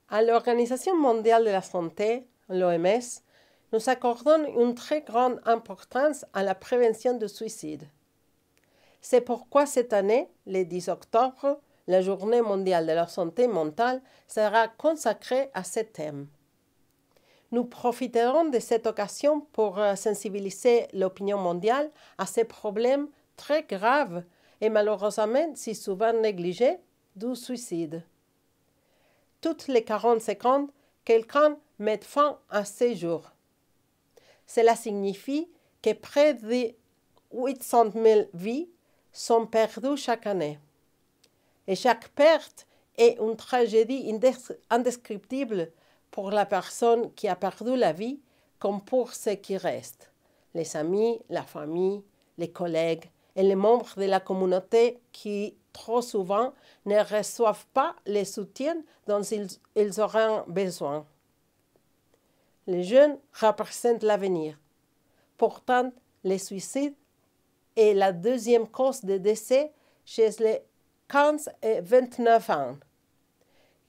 À l'Organisation mondiale de la santé, l'OMS, nous accordons une très grande importance à la prévention du suicide. C'est pourquoi cette année, le 10 octobre, la Journée mondiale de la santé mentale sera consacrée à ce thème. Nous profiterons de cette occasion pour sensibiliser l'opinion mondiale à ces problèmes très graves et malheureusement si souvent négligés du suicide. Toutes les 40 secondes, quelqu'un met fin à ses jours. Cela signifie que près de 800 000 vies sont perdues chaque année. Et chaque perte est une tragédie indescriptible pour la personne qui a perdu la vie comme pour ceux qui restent, les amis, la famille, les collègues et les membres de la communauté qui, trop souvent, ne reçoivent pas le soutien dont ils auront besoin. Les jeunes représentent l'avenir. Pourtant, le suicide est la deuxième cause de décès chez les 15 et 29 ans.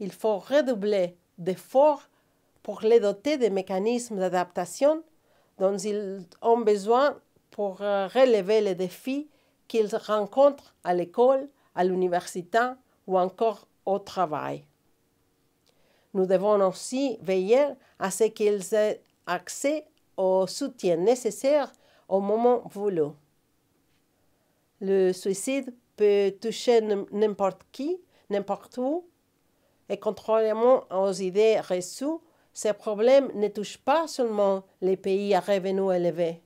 Il faut redoubler d'efforts pour les doter de mécanismes d'adaptation dont ils ont besoin pour relever les défis qu'ils rencontrent à l'école, à l'université ou encore au travail. Nous devons aussi veiller à ce qu'ils aient accès au soutien nécessaire au moment voulu. Le suicide peut toucher n'importe qui, n'importe où, et contrairement aux idées reçues, ces problèmes ne touchent pas seulement les pays à revenus élevés.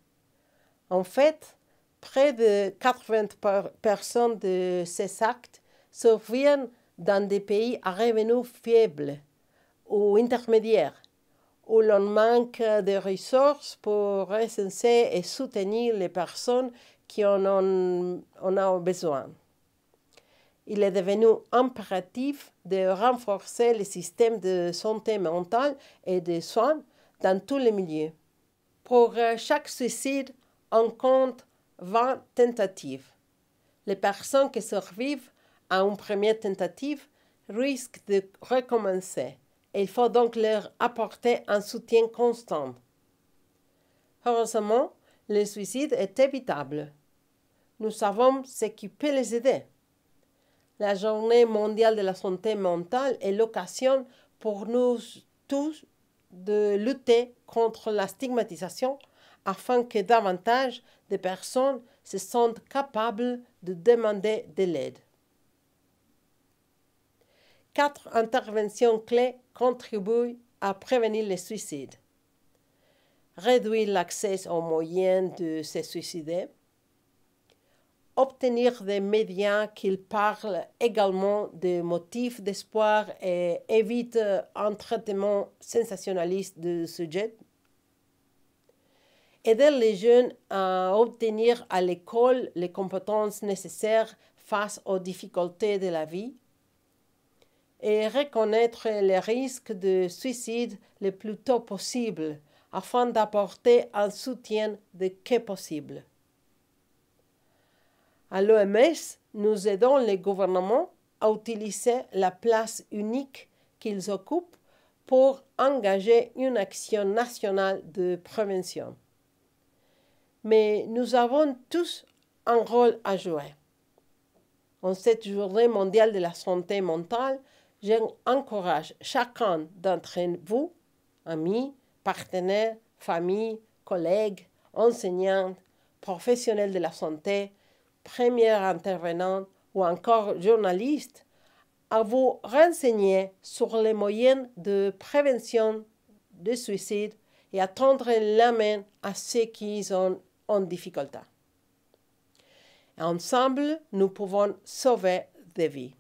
En fait, près de 80% de ces actes surviennent dans des pays à revenus faibles ou intermédiaires, où l'on manque de ressources pour recenser et soutenir les personnes qui en ont besoin. Il est devenu impératif de renforcer le système de santé mentale et de soins dans tous les milieux. Pour chaque suicide, on compte 20 tentatives. Les personnes qui survivent à une première tentative risquent de recommencer. Il faut donc leur apporter un soutien constant. Heureusement, le suicide est évitable. Nous savons ce qui peut les aider. La Journée mondiale de la santé mentale est l'occasion pour nous tous de lutter contre la stigmatisation afin que davantage de personnes se sentent capables de demander de l'aide. 4 interventions clés contribuent à prévenir le suicide. Réduire l'accès aux moyens de se suicider. Obtenir des médias qui parlent également des motifs d'espoir et évitent un traitement sensationnaliste du sujet. Aider les jeunes à obtenir à l'école les compétences nécessaires face aux difficultés de la vie. Et reconnaître les risques de suicide le plus tôt possible afin d'apporter un soutien dès que possible. À l'OMS, nous aidons les gouvernements à utiliser la place unique qu'ils occupent pour engager une action nationale de prévention. Mais nous avons tous un rôle à jouer. En cette journée mondiale de la santé mentale, j'encourage chacun d'entre vous, amis, partenaires, familles, collègues, enseignants, professionnels de la santé, premiers intervenants ou encore journalistes, à vous renseigner sur les moyens de prévention du suicide et à tendre la main à ceux qui sont en difficulté. Ensemble, nous pouvons sauver des vies.